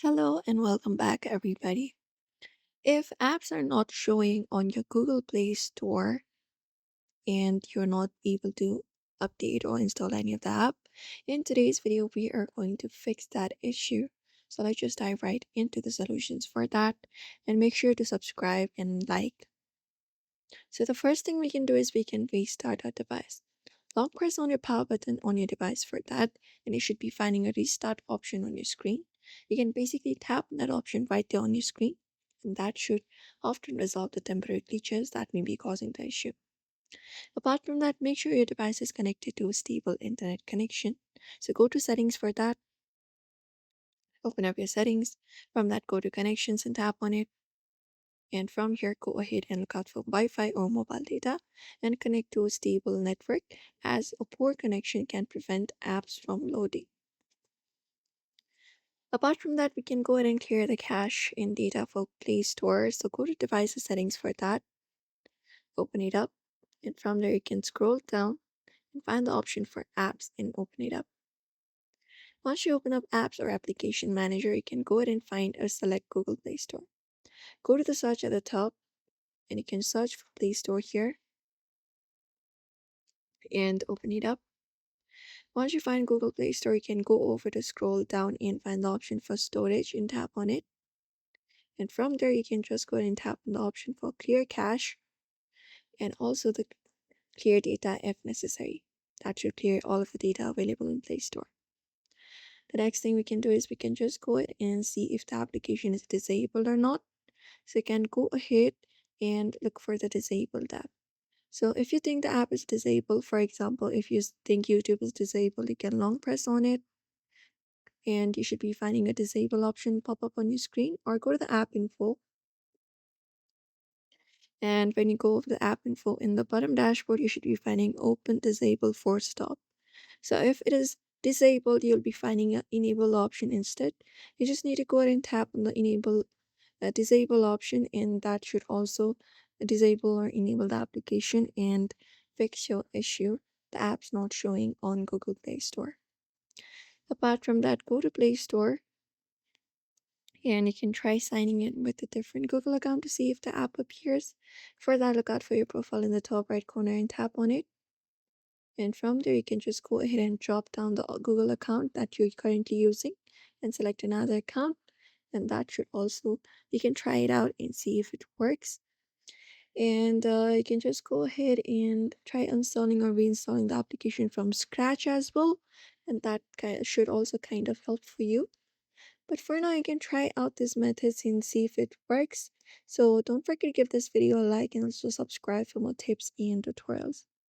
Hello and welcome back, everybody. If apps are not showing on your Google Play Store and you're not able to update or install any of the app, in today's video, we are going to fix that issue. So let's just dive right into the solutions for that and make sure to subscribe and like. So the first thing we can do is we can restart our device. Long press on your power button on your device for that, and you should be finding a restart option on your screen. You can basically tap on that option right there on your screen, and that should often resolve the temporary glitches that may be causing the issue. Apart from that, make sure your device is connected to a stable internet connection. So go to settings for that, open up your settings. From that, go to connections and tap on it. And from here, go ahead and look out for Wi-Fi or mobile data and connect to a stable network, as a poor connection can prevent apps from loading. Apart from that, we can go ahead and clear the cache in data for Play Store. So go to devices settings for that, open it up, and from there you can scroll down and find the option for apps and open it up. Once you open up apps or application manager, you can go ahead and find or select Google Play Store. Go to the search at the top and you can search for Play Store here and open it up. Once you find Google Play Store, you can go over to scroll down and find the option for storage and tap on it. And from there, you can just go ahead and tap on the option for clear cache and also the clear data if necessary. That should clear all of the data available in Play Store. The next thing we can do is we can just go ahead and see if the application is disabled or not. So you can go ahead and look for the disabled app. So if you think the app is disabled, for example, if you think YouTube is disabled, you can long press on it and you should be finding a disable option pop up on your screen, or go to the app info. And when you go over the app info in the bottom dashboard, you should be finding open disable force stop. So if it is disabled, you'll be finding an enable option instead. You just need to go ahead and tap on the enable disable option, and that should also disable or enable the application and fix your issue. The app's not showing on Google Play Store. Apart from that, go to Play Store and you can try signing in with a different Google account to see if the app appears. For that, look out for your profile in the top right corner and tap on it. And from there, you can just go ahead and drop down the Google account that you're currently using and select another account. And that should also, you can try it out and see if it works. And you can just go ahead and try installing or reinstalling the application from scratch as well. And that should also kind of help for you. But for now, you can try out these methods and see if it works. So don't forget to give this video a like and also subscribe for more tips and tutorials.